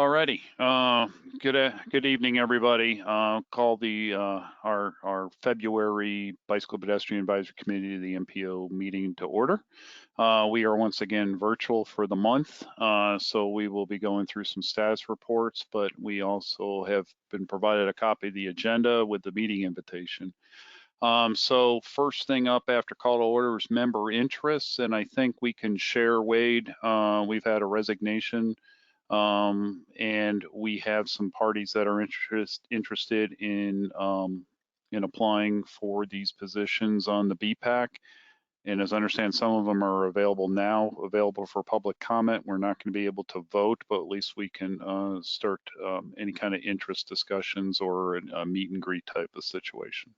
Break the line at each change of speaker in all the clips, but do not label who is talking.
Alrighty. Good evening, everybody. Call the our February Bicycle Pedestrian Advisory Committee, the MPO meeting to order. We are once again virtual for the month, so we will be going through some status reports, but we also have been provided a copy of the agenda with the meeting invitation. So first thing up after call to order is member interests, and I think we can share, Wade. We've had a resignation. And we have some parties that are interested in applying for these positions on the BPAC. And as I understand, some of them are available for public comment. We're not going to be able to vote, but at least we can start any kind of interest discussions or a meet and greet type of situation.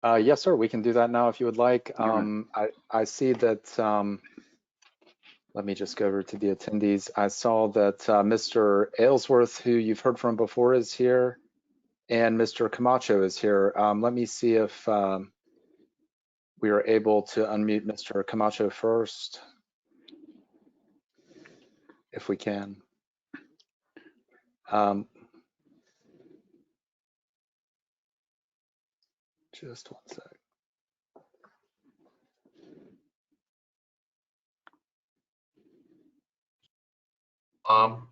Yes, sir. We can do that now if you would like. I see that. Let me just go over to the attendees. I saw that Mr. Aylesworth, who you've heard from before, is here, and Mr. Camacho is here. Let me see if we are able to unmute Mr. Camacho first, if we can. Just one sec.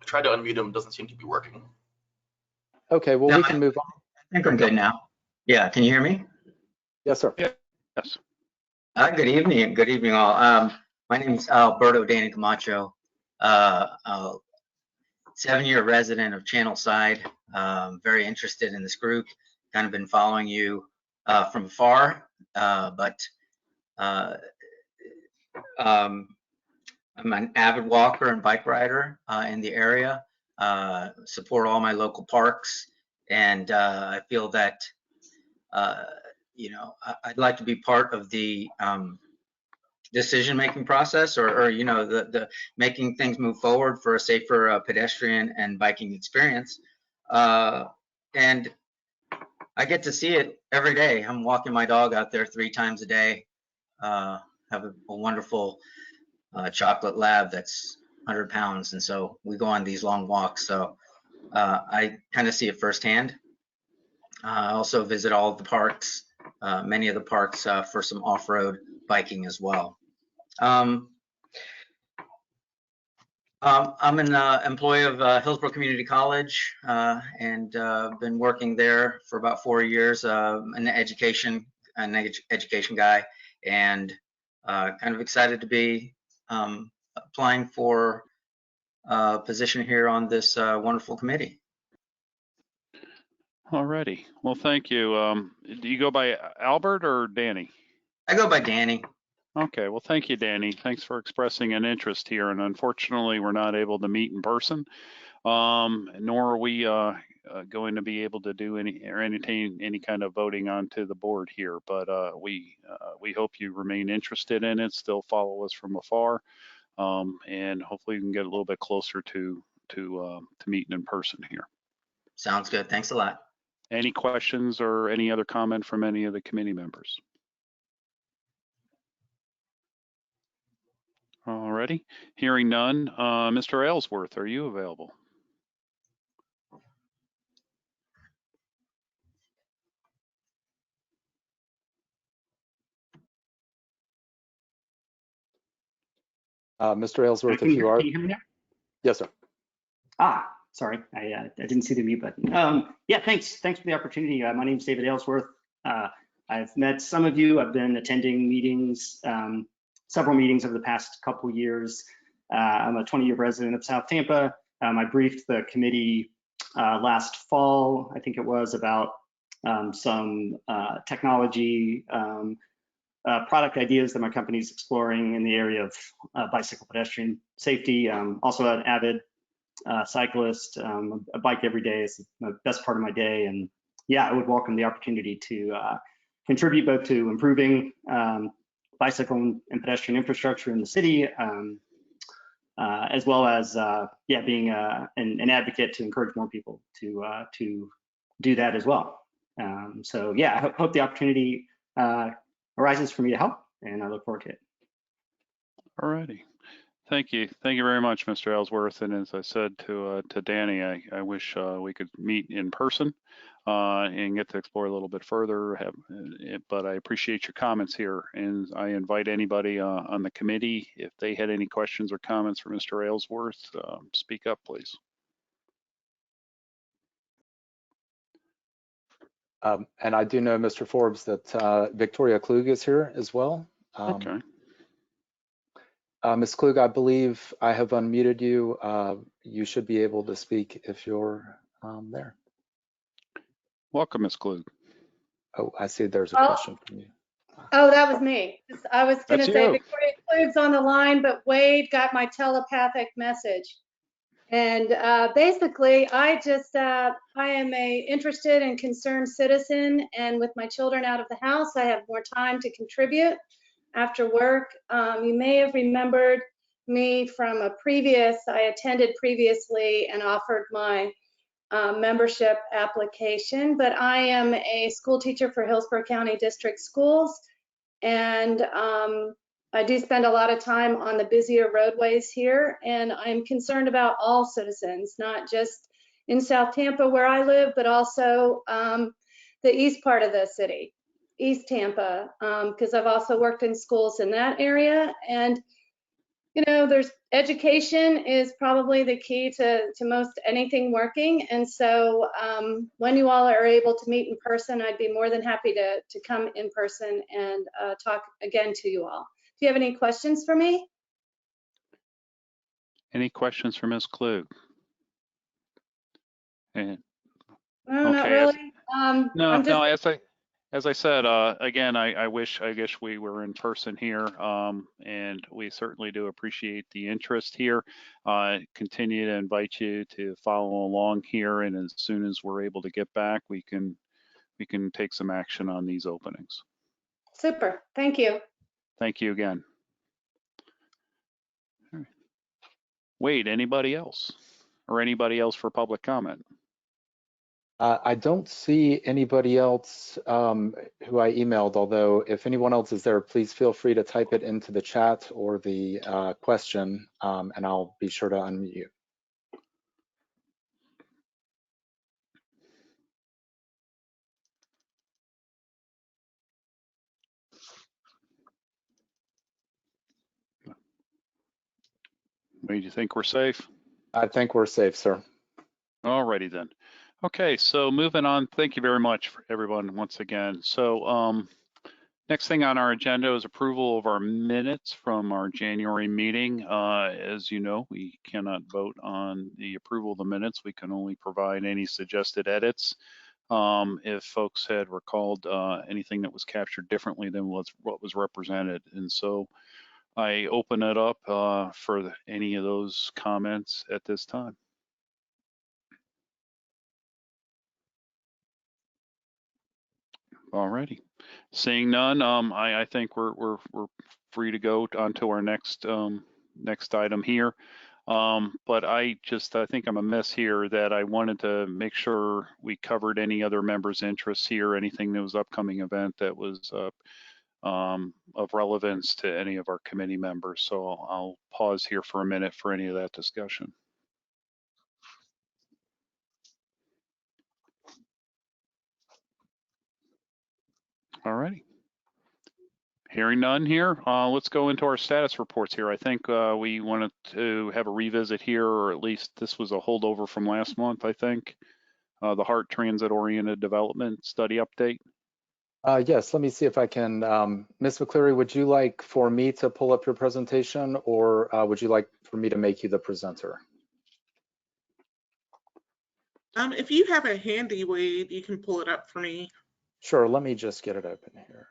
Tried to unmute him, doesn't seem to be working.
Okay, well, we can move on.
I think I'm good now. Yeah, can you hear me?
Yes, sir.
Yeah. Yes.
Good evening all. My name is Alberto Danny Camacho, 7-year resident of Channelside. Very interested in this group, kind of been following you from afar, but I'm an avid walker and bike rider in the area, support all my local parks, and I feel that, I'd like to be part of the decision-making process or the making things move forward for a safer pedestrian and biking experience. And I get to see it every day. I'm walking my dog out there 3 times a day, have a wonderful chocolate lab that's 100 pounds, and so we go on these long walks, so I kind of see it firsthand. I also visit all of the parks, many of the parks for some off-road biking as well. I'm an employee of Hillsborough Community College and been working there for about 4 years, an education guy, and kind of excited to be applying for a position here on this wonderful committee.
Alrighty. Well, thank you. Do you go by Albert or Danny?
I go by Danny.
Okay. Well, thank you, Danny. Thanks for expressing an interest here. And unfortunately, we're not able to meet in person, nor are we going to be able to do any kind of voting onto the board here. But we hope you remain interested in it, still follow us from afar, and hopefully we can get a little bit closer to meeting in person here.
Sounds good. Thanks a lot.
Any questions or any other comment from any of the committee members? Alrighty, hearing none. Mr. Aylesworth, are you available?
Mr. Aylesworth, if you are.
Can you hear me now?
Yes, sir.
Sorry, I didn't see the mute button. Yeah, thanks for the opportunity. My name is David Aylesworth. I've met some of you. I've been attending meetings, several meetings over the past couple years. I'm a 20-year resident of South Tampa. I briefed the committee last fall, I think it was, about some technology product ideas that my company is exploring in the area of bicycle pedestrian safety. Also an avid cyclist. I bike every day. It's the best part of my day, and yeah, I would welcome the opportunity to contribute both to improving bicycle and pedestrian infrastructure in the city, as well as being an advocate to encourage more people to do that as well. So yeah, I hope the opportunity arises for me to help, and I look forward to it.
Alrighty. Thank you very much, Mr. Ellsworth. And as I said to Danny, I wish we could meet in person and get to explore a little bit further. But I appreciate your comments here, and I invite anybody on the committee, if they had any questions or comments for Mr. Ellsworth, speak up, please.
And I do know, Mr. Forbes, that Victoria Klug is here as well.
Okay.
Ms. Klug, I believe I have unmuted you. You should be able to speak if you're there.
Welcome, Ms. Klug.
Oh, I see there's a question from you.
Oh, that was me. I was going to
That's
say
you.
Victoria Klug's on the line, but Wade got my telepathic message. And basically, I am a interested and concerned citizen, and with my children out of the house, I have more time to contribute after work. You may have remembered me from I attended previously and offered my membership application, but I am a school teacher for Hillsborough County District Schools, and I do spend a lot of time on the busier roadways here, and I'm concerned about all citizens, not just in South Tampa where I live, but also the east part of the city, East Tampa, because I've also worked in schools in that area. And you know, education is probably the key to most anything working. And so when you all are able to meet in person, I'd be more than happy to come in person and talk again to you all. Do you have any questions for me?
Any questions for Ms. Klug? And
No, not
okay,
really.
no, as I said, again, I guess we were in person here, and we certainly do appreciate the interest here. Continue to invite you to follow along here, and as soon as we're able to get back, we can take some action on these openings.
Super. Thank you.
Thank you again. All right. Wade, anybody else? Or anybody else for public comment?
I don't see anybody else who I emailed, although if anyone else is there, please feel free to type it into the chat or the question, and I'll be sure to unmute you.
Do you think we're safe?
I think we're safe, sir.
Alrighty then. Okay, so moving on. Thank you very much for everyone once again. So next thing on our agenda is approval of our minutes from our January meeting. As you know, we cannot vote on the approval of the minutes. We can only provide any suggested edits. If folks had recalled anything that was captured differently than what was represented. And so I open it up for any of those comments at this time. Alrighty, seeing none, I think we're free to go on to our next item here. But I think I'm amiss here that I wanted to make sure we covered any other members' interests here, anything that was upcoming event that was of relevance to any of our committee members. So I'll pause here for a minute for any of that discussion. All righty. Hearing none here, let's go into our status reports here. I think we wanted to have a revisit here, or at least this was a holdover from last month, I think. The Heart Transit-Oriented Development Study Update.
Yes, let me see if I can. Ms. McCleary, would you like for me to pull up your presentation, or would you like for me to make you the presenter?
If you have it handy, Wade, you can pull it up for me.
Sure, let me just get it open here.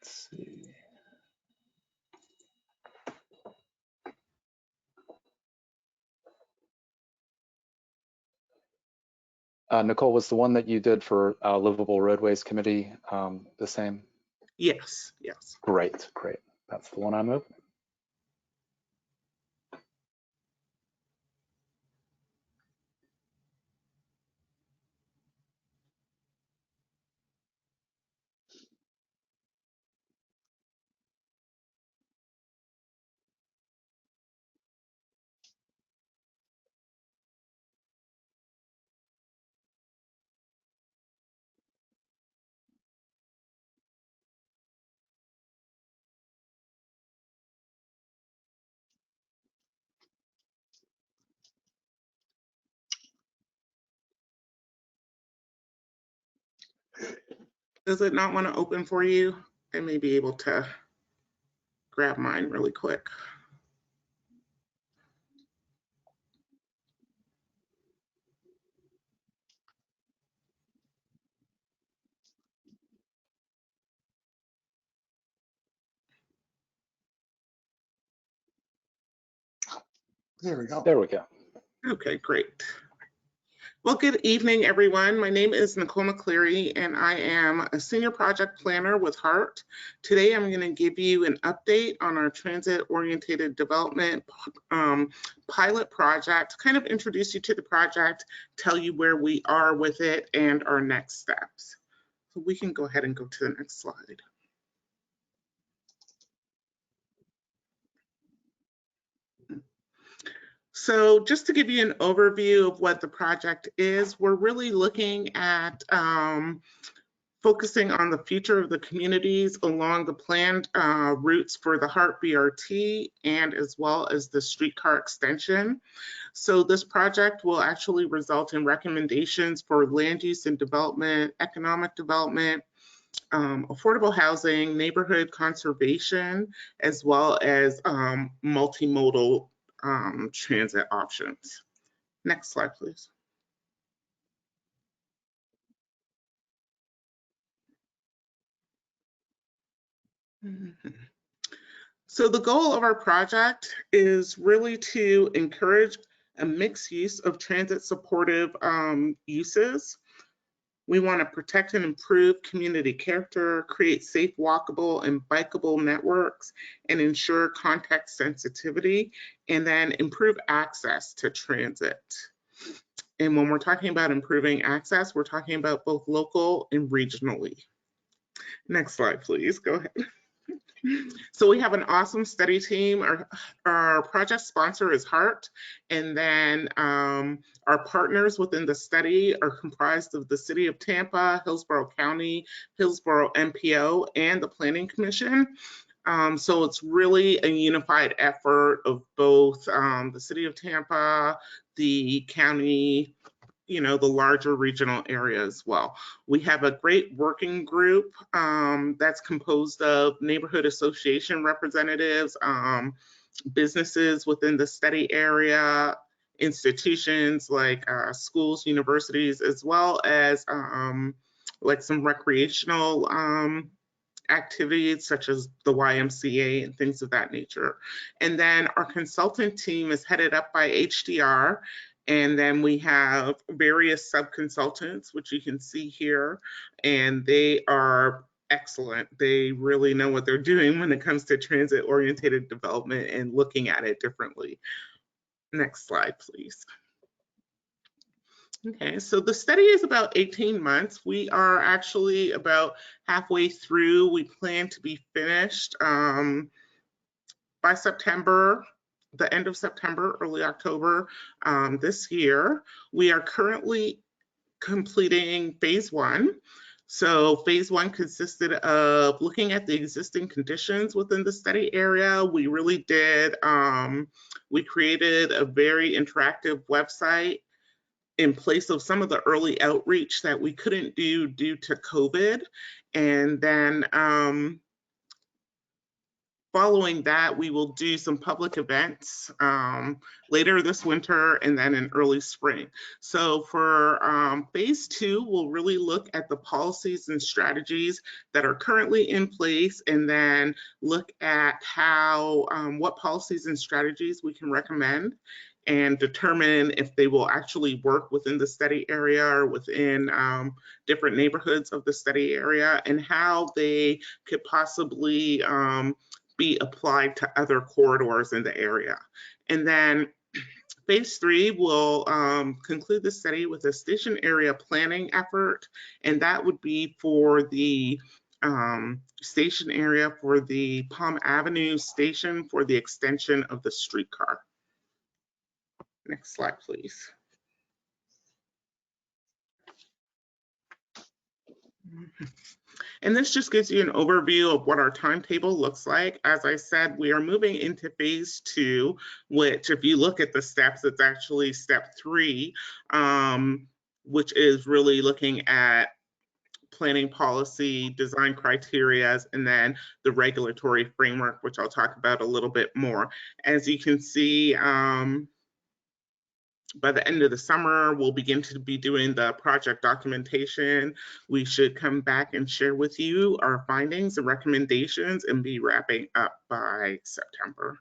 Let's see. Nicole, was the one that you did for Livable Roadways Committee the same?
Yes, yes.
Great, great. That's the one I'm opening.
Does it not want to open for you? I may be able to grab mine really quick.
There we go.
There we go.
Okay, great. Well, good evening, everyone. My name is Nicole McCleary, and I am a senior project planner with HART. Today, I'm going to give you an update on our transit-oriented development pilot project, kind of introduce you to the project, tell you where we are with it, and our next steps. So we can go ahead and go to the next slide. So just to give you an overview of what the project is, we're really looking at focusing on the future of the communities along the planned routes for the HART BRT and as well as the streetcar extension. So this project will actually result in recommendations for land use and development, economic development, affordable housing, neighborhood conservation, as well as multimodal transit options. Next slide, please. So the goal of our project is really to encourage a mixed use of transit supportive uses. We want to protect and improve community character, create safe walkable and bikeable networks, and ensure context sensitivity, and then improve access to transit. And when we're talking about improving access, we're talking about both local and regionally. Next slide, please. Go ahead. So we have an awesome study team. Our project sponsor is HART, and then our partners within the study are comprised of the City of Tampa, Hillsborough County, Hillsborough MPO, and the Planning Commission. So it's really a unified effort of both the City of Tampa, the county, you know, the larger regional area as well. We have a great working group that's composed of neighborhood association representatives, businesses within the study area, institutions like schools, universities, as well as like some recreational activities such as the YMCA and things of that nature. And then our consultant team is headed up by HDR. And then we have various sub-consultants, which you can see here, and they are excellent. They really know what they're doing when it comes to transit-oriented development and looking at it differently. Next slide, please. Okay, so the study is about 18 months. We are actually about halfway through. We plan to be finished by September, the end of September, early October this year. We are currently completing phase 1. So phase 1 consisted of looking at the existing conditions within the study area. We really did, we created a very interactive website in place of some of the early outreach that we couldn't do due to COVID. And then following that, we will do some public events later this winter and then in early spring. So for phase 2, we'll really look at the policies and strategies that are currently in place, and then look at how, what policies and strategies we can recommend, and determine if they will actually work within the study area or within different neighborhoods of the study area, and how they could possibly be applied to other corridors in the area. And then phase 3 will conclude the study with a station area planning effort, and that would be for the station area for the Palm Avenue station for the extension of the streetcar. Next slide, please. And this just gives you an overview of what our timetable looks like. As I said, we are moving into phase 2, which if you look at the steps, it's actually step 3, which is really looking at planning policy, design criteria, and then the regulatory framework, which I'll talk about a little bit more. As you can see, by the end of the summer, we'll begin to be doing the project documentation. We should come back and share with you our findings and recommendations and be wrapping up by September.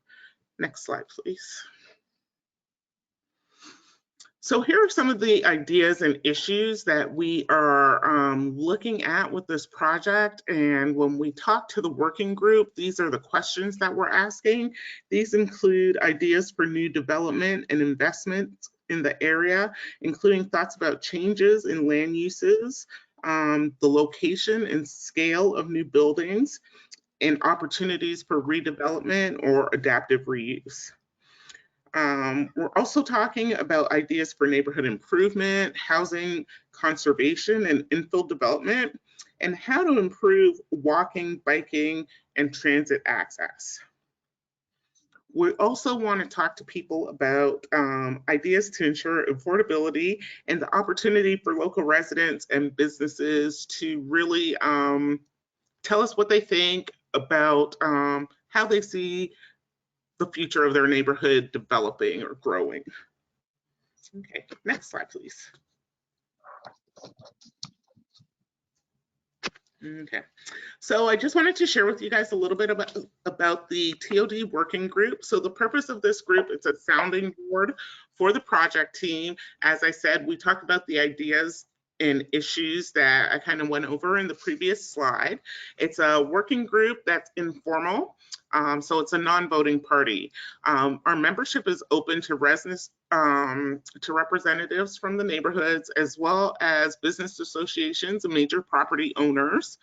Next slide, please. So here are some of the ideas and issues that we are looking at with this project. And when we talk to the working group, these are the questions that we're asking. These include ideas for new development and investment in the area, including thoughts about changes in land uses, the location and scale of new buildings, and opportunities for redevelopment or adaptive reuse. We're also talking about ideas for neighborhood improvement, housing conservation, and infill development, and how to improve walking, biking, and transit access. We also want to talk to people about ideas to ensure affordability and the opportunity for local residents and businesses to really tell us what they think about how they see the future of their neighborhood developing or growing. Okay, next slide, please. Okay, so I just wanted to share with you guys a little bit about the TOD working group. So the purpose of this group, it's a sounding board for the project team. As I said, we talked about the ideas and issues that I kind of went over in the previous slide. It's a working group that's informal, so it's a non-voting party. Our membership is open to residents, to representatives from the neighborhoods, as well as business associations and major property owners.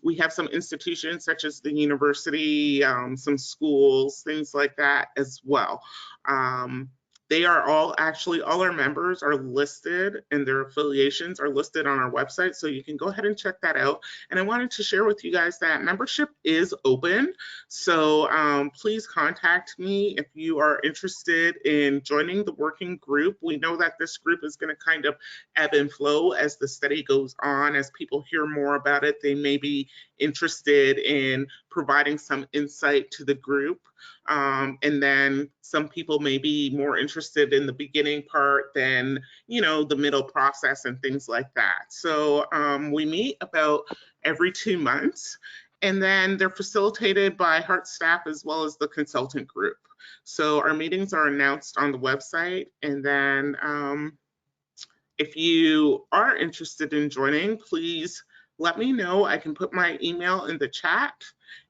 We have some institutions such as the university, some schools, things like that as well. They are all our members are listed and their affiliations are listed on our website, so you can go ahead and check that out. And I wanted to share with you guys that membership is open, so please contact me if you are interested in joining the working group. We know that this group is going to kind of ebb and flow as the study goes on. As people hear more about it, they may be interested in providing some insight to the group. And then some people may be more interested in the beginning part than, you know, the middle process and things like that. So we meet about every 2 months, and then they're facilitated by Heart staff as well as the consultant group. So our meetings are announced on the website, and then if you are interested in joining, please let me know. I can put my email in the chat,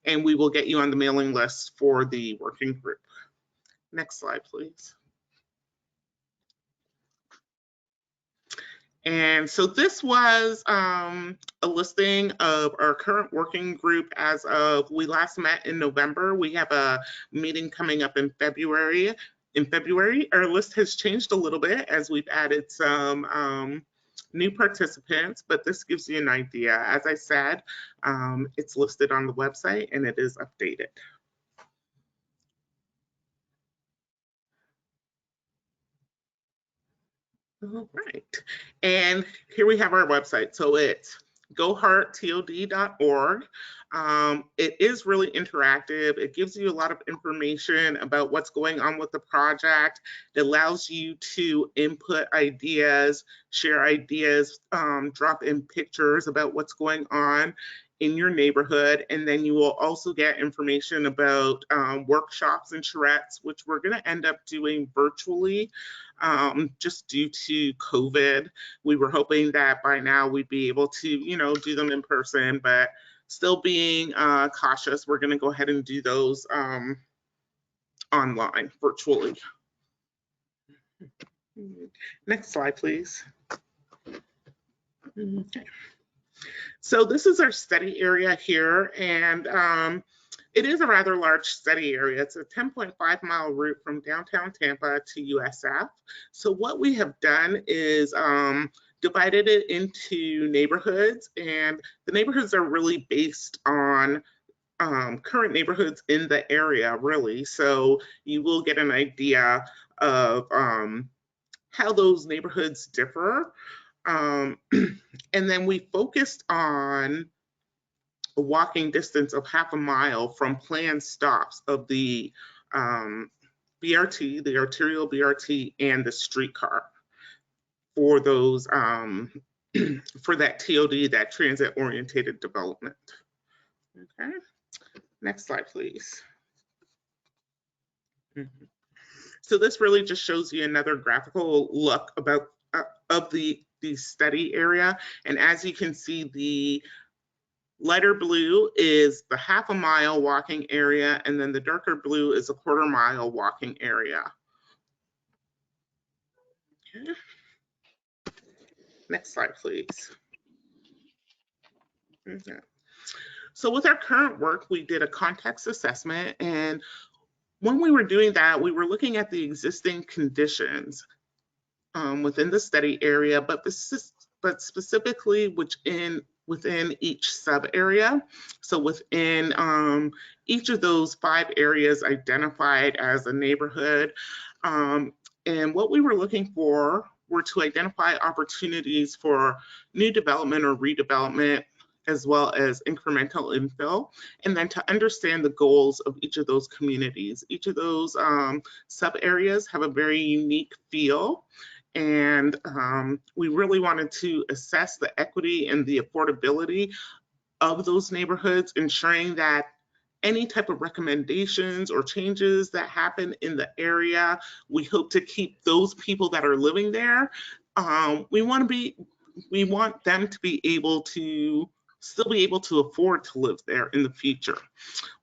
and we will get you on the mailing list for the working group. Next slide, please. And so this was a listing of our current working group as of, we last met in November. We have a meeting coming up in February. Our list has changed a little bit as we've added some new participants, but this gives you an idea. As I said, it's listed on the website and it is updated. All right, and here we have our website. So it's gohearttod.org. It is really interactive. It gives you a lot of information about what's going on with the project. It allows you to input ideas, share ideas, drop in pictures about what's going on in your neighborhood, and then you will also get information about workshops and charrettes, which we're going to end up doing virtually just due to COVID. We were hoping that by now we'd be able to, you know, do them in person, but still being cautious, we're going to go ahead and do those online, virtually. Next slide, please. Okay. So this is our study area here, and it is a rather large study area. It's a 10.5-mile route from downtown Tampa to USF. So what we have done is divided it into neighborhoods, and the neighborhoods are really based on current neighborhoods in the area, really. So you will get an idea of how those neighborhoods differ. And then we focused on a walking distance of half a mile from planned stops of the BRT, the arterial BRT, and the streetcar for those for that TOD, that transit-oriented development. Okay, next slide, please. So this really just shows you another graphical look about of the study area, and as you can see, the lighter blue is the half a mile walking area, and then the darker blue is a quarter-mile walking area. Okay. Next slide, please. Okay. So with our current work, we did a context assessment, and when we were doing that, we were looking at the existing conditions within the study area, but specifically within each sub area. So within each of those 5 areas identified as a neighborhood, and what we were looking for were to identify opportunities for new development or redevelopment, as well as incremental infill, and then to understand the goals of each of those communities. Each of those sub areas have a very unique feel, and we really wanted to assess the equity and the affordability of those neighborhoods, ensuring that any type of recommendations or changes that happen in the area, we hope to keep those people that are living there. We want them to be able to still be able to afford to live there in the future.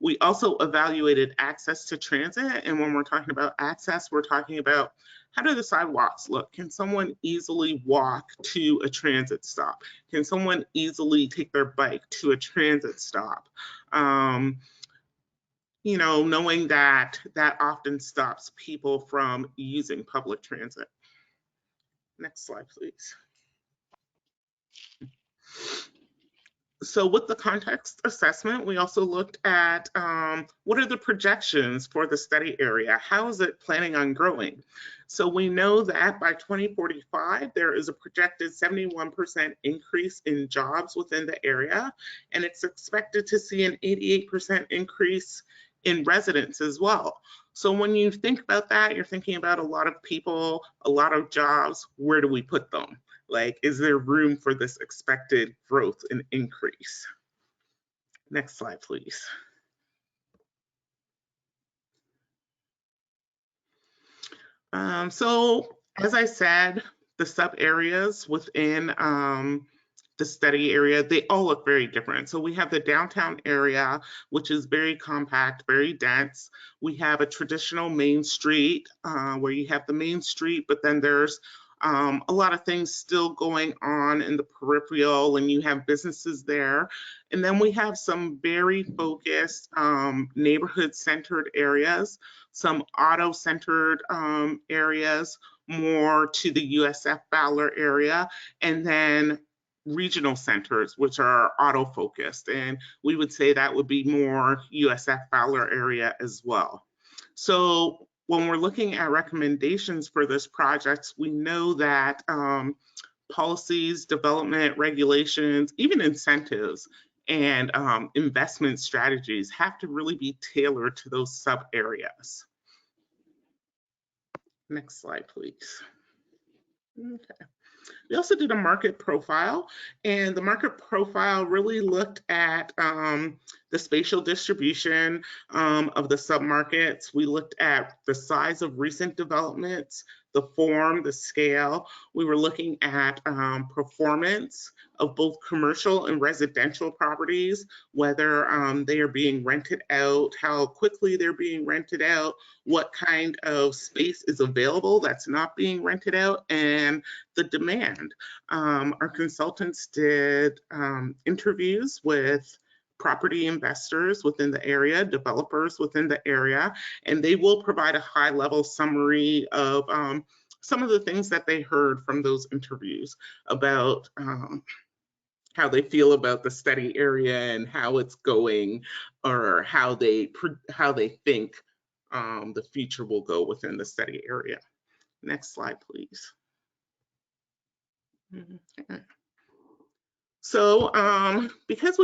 We also evaluated access to transit, and when we're talking about access, we're talking about how do the sidewalks look? Can someone easily walk to a transit stop? Can someone easily take their bike to a transit stop? You know, knowing that that often stops people from using public transit. Next slide, please. So with the context assessment, we also looked at what are the projections for the study area? How is it planning on growing? So we know that by 2045, there is a projected 71% increase in jobs within the area, and it's expected to see an 88% increase in residents as well. So when you think about that, you're thinking about a lot of people, a lot of jobs. Where do we put them? Like, is there room for this expected growth and increase? Next slide, please. So as I said, the sub areas within the study area, they all look very different. So we have the downtown area, which is very compact, very dense. We have a traditional main street where you have the main street, but then there's a lot of things still going on in the peripheral, and you have businesses there. And then we have some very focused neighborhood-centered areas, some auto-centered areas, more to the USF Fowler area, and then regional centers, which are auto-focused. And we would say that would be more USF Fowler area as well. So when we're looking at recommendations for this project, we know that policies, development, regulations, even incentives and investment strategies have to really be tailored to those sub areas. Next slide, please. Okay. We also did a market profile, and the market profile really looked at the spatial distribution of the submarkets. We looked at the size of recent developments, the form, the scale. We were looking at performance of both commercial and residential properties, whether they are being rented out, how quickly they're being rented out, what kind of space is available that's not being rented out, and the demand. Our consultants did interviews with property investors within the area, developers within the area, and they will provide a high-level summary of some of the things that they heard from those interviews about how they feel about the study area and how it's going, or how they think the future will go within the study area. Next slide, please. Okay. So because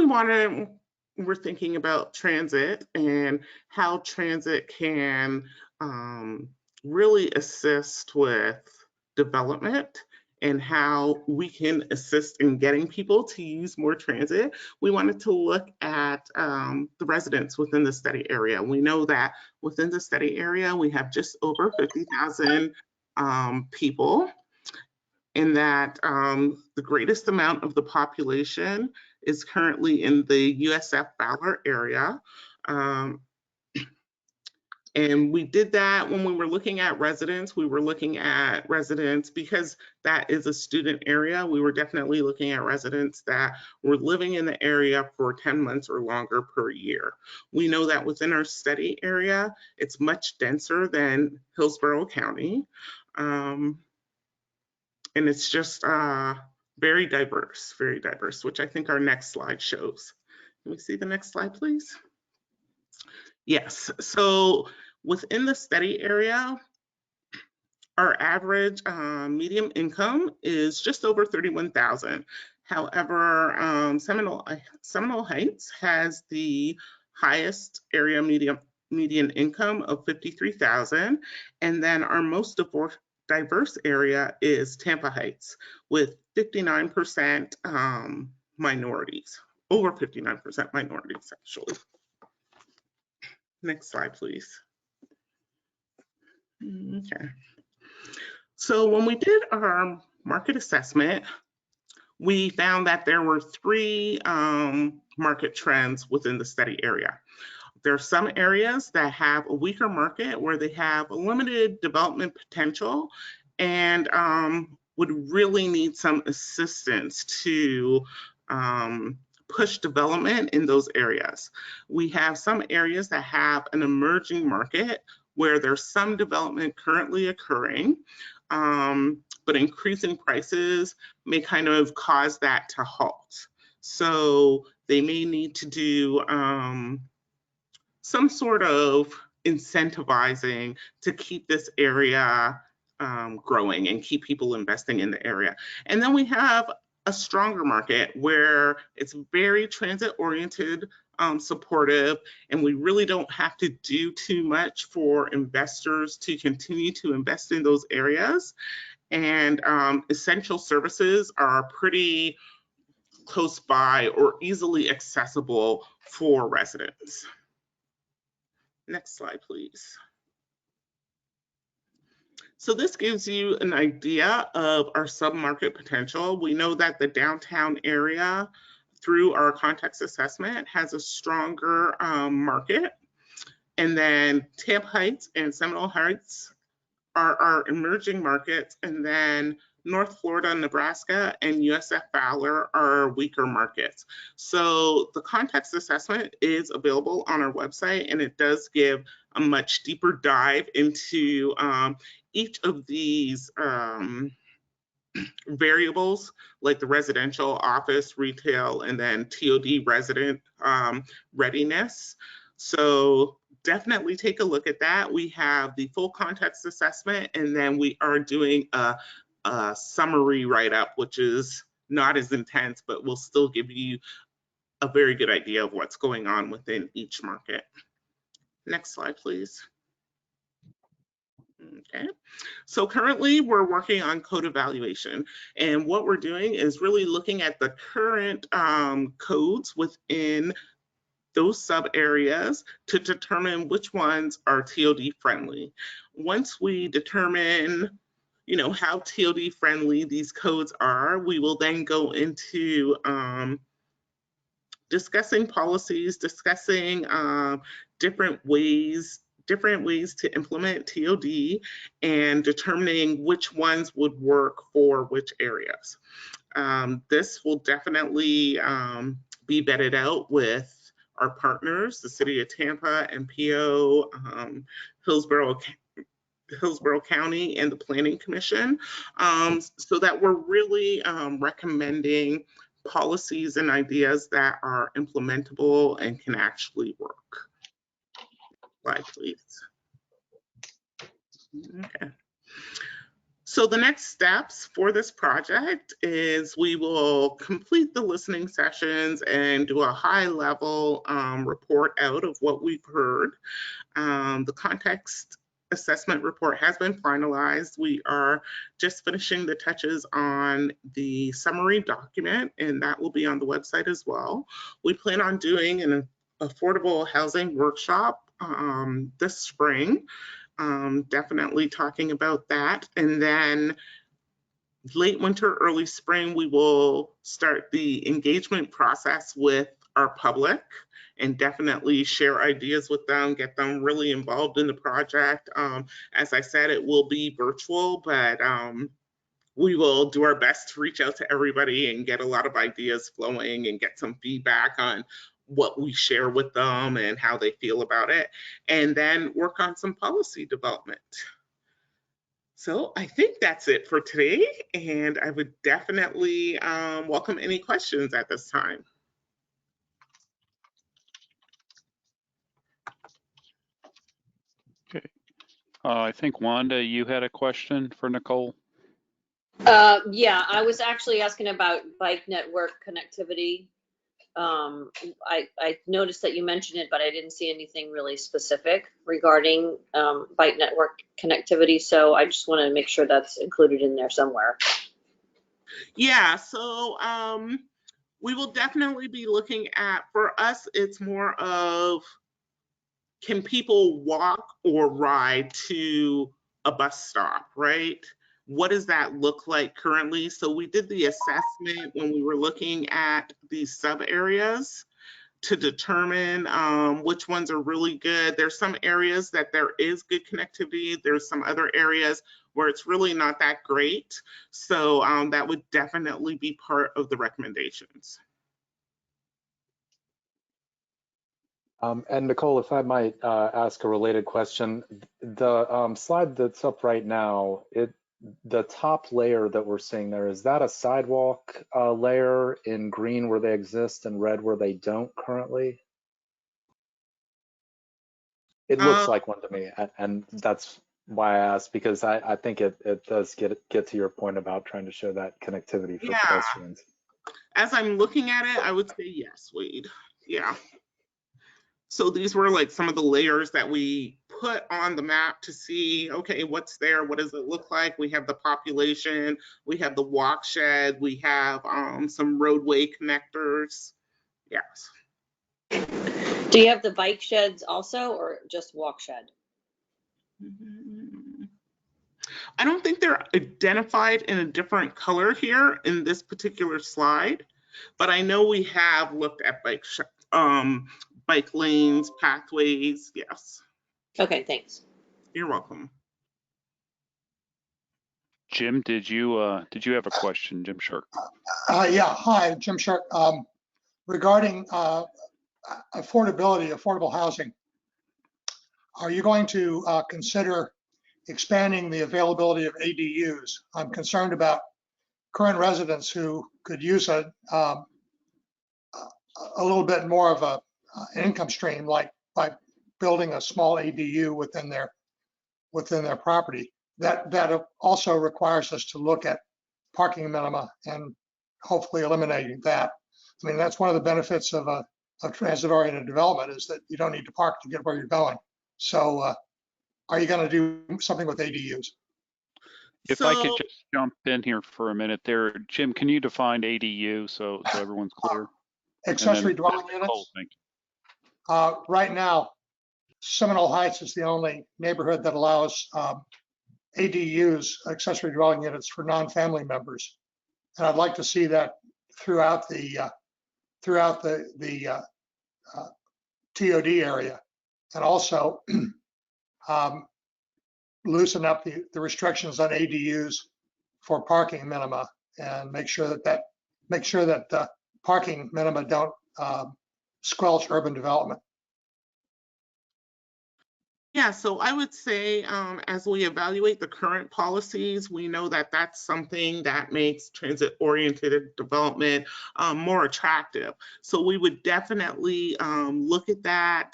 we're thinking about transit and how transit can really assist with development and how we can assist in getting people to use more transit, we wanted to look at the residents within the study area. We know that within the study area, we have just over 50,000 people, and that the greatest amount of the population is currently in the USF Fowler area. And we did that when we were looking at residents. We were looking at residents because that is a student area. We were definitely looking at residents that were living in the area for 10 months or longer per year. We know that within our study area, it's much denser than Hillsborough County. And it's just very diverse, which I think our next slide shows. Can we see the next slide, please? Yes, so within the study area, our average median income is just over $31,000. However, Seminole Heights has the highest area median income of $53,000, and then our most diverse area is Tampa Heights with 59% minorities, over 59% minorities actually. Next slide, please. Okay. So when we did our market assessment, we found that there were three market trends within the study area. There are some areas that have a weaker market where they have a limited development potential and would really need some assistance to push development in those areas. We have some areas that have an emerging market where there's some development currently occurring, but increasing prices may kind of cause that to halt. So they may need to do some sort of incentivizing to keep this area growing and keep people investing in the area. And then we have a stronger market where it's very transit oriented, supportive, and we really don't have to do too much for investors to continue to invest in those areas. And essential services are pretty close by or easily accessible for residents. Next slide, please. So this gives you an idea of our submarket potential. We know that the downtown area, through our context assessment, has a stronger market. And then Tampa Heights and Seminole Heights are our emerging markets. And then North Florida, Nebraska, and USF Fowler are weaker markets. So the context assessment is available on our website, and it does give a much deeper dive into each of these variables, like the residential, office, retail, and then TOD resident readiness. So definitely take a look at that. We have the full context assessment, and then we are doing a summary write-up, which is not as intense, but will still give you a very good idea of what's going on within each market. Next slide, please. Okay, so currently we're working on code evaluation, and what we're doing is really looking at the current codes within those sub areas to determine which ones are TOD friendly. Once we determine how TOD friendly these codes are. We will then go into discussing policies, discussing different ways to implement TOD, and determining which ones would work for which areas. This will definitely be vetted out with our partners, the City of Tampa, MPO, Hillsborough County, and the Planning Commission, so that we're really recommending policies and ideas that are implementable and can actually work. Slide, please. Okay. So the next steps for this project is we will complete the listening sessions and do a high-level report out of what we've heard. The context assessment report has been finalized. We are just finishing the touches on the summary document, and that will be on the website as well. We plan on doing an affordable housing workshop this spring. Definitely talking about that. And then late winter, early spring, we will start the engagement process with our public and definitely share ideas with them, get them really involved in the project. As I said, it will be virtual, but we will do our best to reach out to everybody and get a lot of ideas flowing and get some feedback on what we share with them and how they feel about it, and then work on some policy development. So I think that's it for today, and I would definitely welcome any questions at this time.
Okay. I think Wanda, you had a question for Nicole.
Yeah, I was actually asking about bike network connectivity. I noticed that you mentioned it, but I didn't see anything really specific regarding bike network connectivity. So I just want to make sure that's included in there somewhere.
Yeah, so we will definitely be looking at, for us, it's more of, can people walk or ride to a bus stop, right? What does that look like currently? So we did the assessment when we were looking at these sub areas to determine which ones are really good. There's some areas that there is good connectivity. There's some other areas where it's really not that great. So that would definitely be part of the recommendations.
And Nicole, if I might ask a related question, the slide that's up right now, the top layer that we're seeing there, is that a sidewalk layer in green where they exist and red where they don't currently? It looks like one to me, and that's why I asked, because I think it does get to your point about trying to show that connectivity for pedestrians.
As I'm looking at it, I would say yes, Wade. Yeah. So these were like some of the layers that we put on the map to see, okay, what's there? What does it look like? We have the population, we have the walk shed, we have some roadway connectors. Yes.
Do you have the bike sheds also, or just walk shed?
I don't think they're identified in a different color here in this particular slide, but I know we have looked at bike lanes, pathways. Yes.
Okay, thanks.
You're welcome.
Jim, did you have a question, Jim Shark?
Yeah, hi, Jim Shark. Regarding affordable housing, are you going to consider expanding the availability of ADUs? I'm concerned about current residents who could use a little bit more of an income stream, like by building a small ADU within their property. That also requires us to look at parking minima and hopefully eliminating that. I mean, that's one of the benefits of transit-oriented development, is that you don't need to park to get where you're going. So are you going to do something with ADUs?
If I could just jump in here for a minute there, Jim, can you define ADU so everyone's clear?
Accessory dwelling units. Right now, Seminole Heights is the only neighborhood that allows ADUs, accessory dwelling units for non-family members. And I'd like to see that throughout the TOD area, and also loosen up the restrictions on ADUs for parking minima, and make sure that parking minima don't squelch urban development.
Yeah, so I would say as we evaluate the current policies, we know that that's something that makes transit-oriented development more attractive. So we would definitely look at that,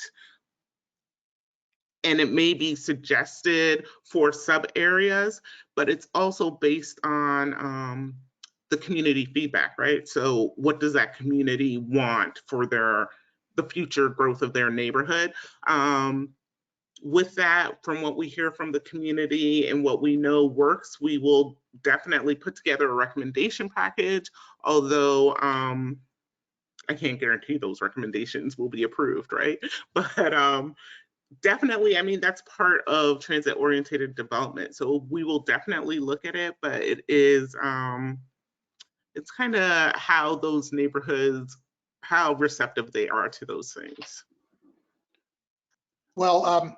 and it may be suggested for sub areas, but it's also based on the community feedback, right? So what does that community want for the future growth of their neighborhood? With that, from what we hear from the community and what we know works, we will definitely put together a recommendation package, although I can't guarantee those recommendations will be approved, right? But definitely, I mean, that's part of transit-oriented development. So we will definitely look at it, but it is, it's kind of how those neighborhoods, how receptive they are to those things.
Well,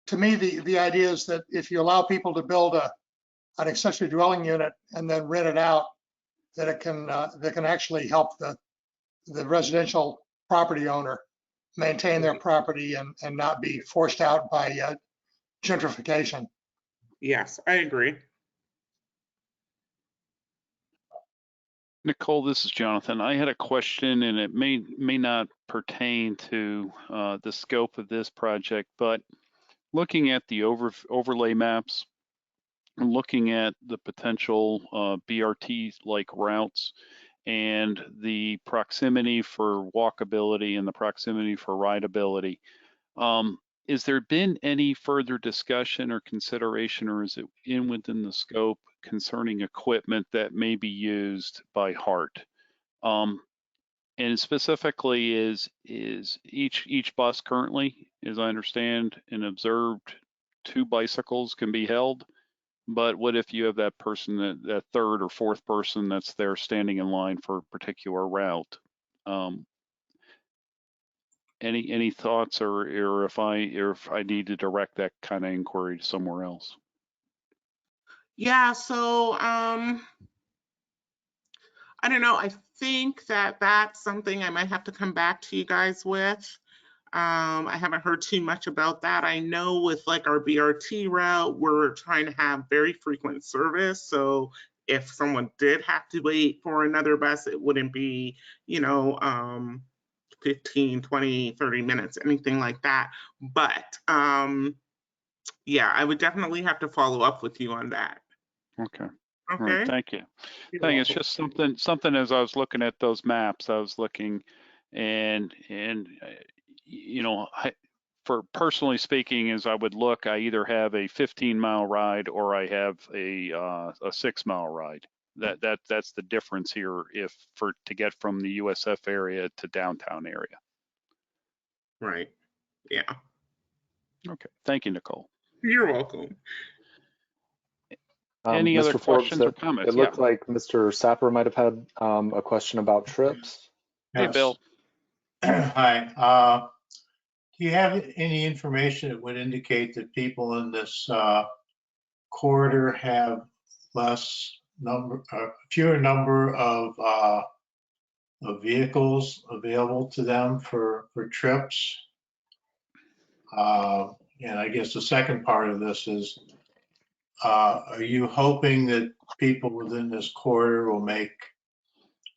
to me, the idea is that if you allow people to build an accessory dwelling unit and then rent it out, that it can actually help the residential property owner maintain their property and not be forced out by gentrification.
Yes, I agree.
Nicole, this is Jonathan. I had a question, and it may not pertain to the scope of this project, but looking at the overlay maps and looking at the potential BRT-like routes and the proximity for walkability and the proximity for rideability, is there been any further discussion or consideration, or is it within the scope concerning equipment that may be used by HART? And specifically, is each bus currently, as I understand and observed, 2 bicycles can be held? But what if you have that person, that third or fourth person that's there standing in line for a particular route? Any thoughts, or if I need to direct that kind of inquiry to somewhere else?
Yeah, so I don't know. I think that that's something I might have to come back to you guys with. I haven't heard too much about that. I know with like our BRT route, we're trying to have very frequent service. So if someone did have to wait for another bus, it wouldn't be, 15, 20, 30 minutes, anything like that. But yeah, I would definitely have to follow up with you on that.
Okay. All
Okay.
right, thank you.
You're
Thank you. It's
welcome.
just something as I was looking at those maps, I was looking and for personally speaking, as I would look, I either have a 15-mile ride or I have a 6-mile ride. That's the difference here to get from the USF area to downtown area.
Right. Yeah.
Okay. Thank you, Nicole.
You're welcome.
Any
Mr.
other
Forbes,
questions or comments?
it looked like Mr. Sapper might have had a question about trips.
Hey,
Yes.
Bill.
Hi. Do you have any information that would indicate that people in this corridor have fewer number of vehicles available to them for trips? And I guess the second part of this is, are you hoping that people within this corridor will make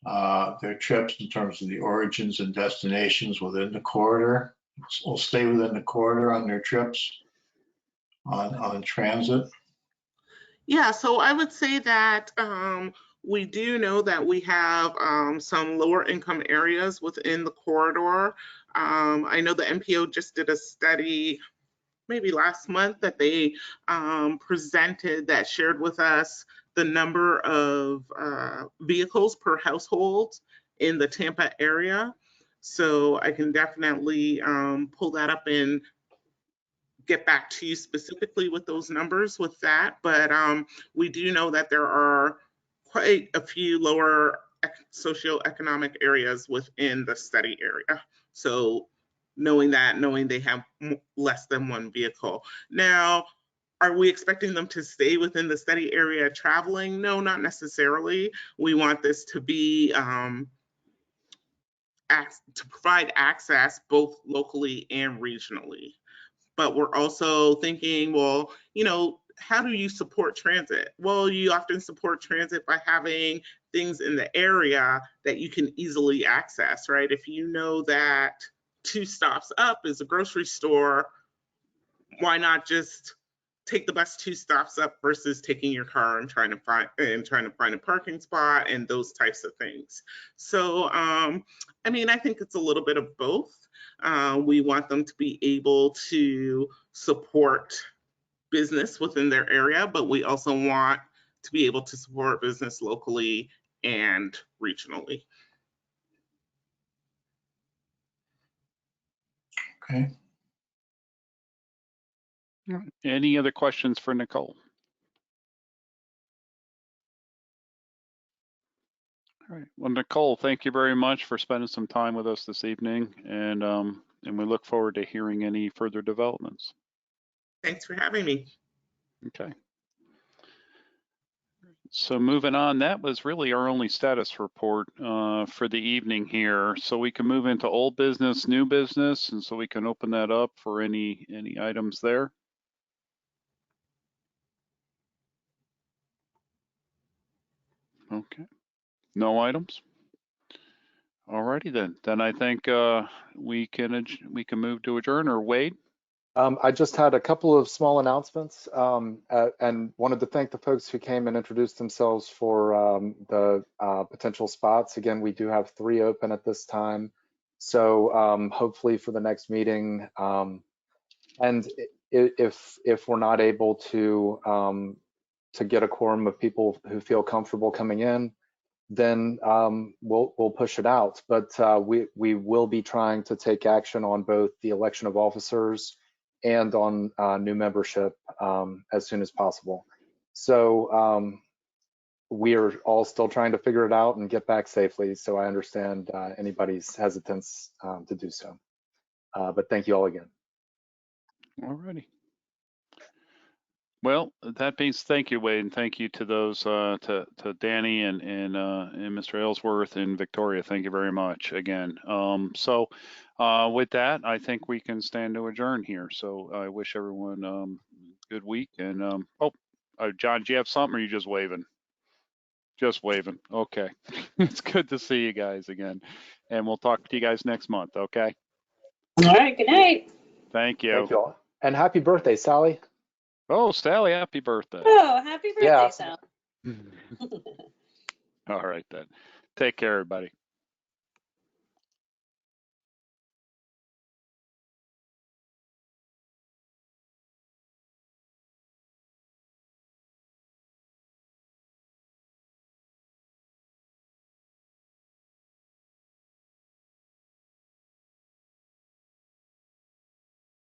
their trips in terms of the origins and destinations within the corridor, will stay within the corridor on their trips on transit?
Yeah, so I would say that we do know that we have some lower income areas within the corridor. I know the MPO just did a study maybe last month that they presented that shared with us the number of vehicles per household in the Tampa area. So I can definitely pull that up and get back to you specifically with those numbers with that, but we do know that there are quite a few lower socioeconomic areas within the study area. So knowing they have less than one vehicle. Now, are we expecting them to stay within the study area traveling? No, not necessarily. We want this to be to provide access both locally and regionally. But we're also thinking, well, you know, how do you support transit? Well, you often support transit by having things in the area that you can easily access, right? If you know that 2 stops up is a grocery store, why not just take the bus 2 stops up versus taking your car and trying to find a parking spot and those types of things. So, I mean, I think it's a little bit of both. We want them to be able to support business within their area, but we also want to be able to support business locally and regionally.
Okay.
Any other questions for Nicole? All right. Well, Nicole, thank you very much for spending some time with us this evening, and we look forward to hearing any further developments.
Thanks for having me.
Okay. So moving on, that was really our only status report for the evening here. So we can move into old business, new business, and so we can open that up for any items there. Okay. No items. Alrighty then. Then I think we can move to adjourn, or Wade.
I just had a couple of small announcements and wanted to thank the folks who came and introduced themselves for the potential spots. Again, we do have 3 open at this time. So hopefully for the next meeting, and if we're not able to get a quorum of people who feel comfortable coming in, then we'll push it out. But we will be trying to take action on both the election of officers and on new membership as soon as possible. So we are all still trying to figure it out and get back safely. So I understand anybody's hesitance to do so. But thank you all again.
Alrighty. Well, that means thank you, Wade, and thank you to those to Danny and Mr. Ellsworth and Victoria. Thank you very much again. So with that, I think we can stand to adjourn here. So I wish everyone a good week. And John, do you have something, or are you just waving? Just waving. Okay. It's good to see you guys again, and we'll talk to you guys next month. Okay.
All right, good night.
Thank you.
Thank you all. And happy birthday, Sally.
Oh, Sally, happy birthday.
Oh, happy birthday,
Yeah.
Sal.
All right then. Take care, everybody.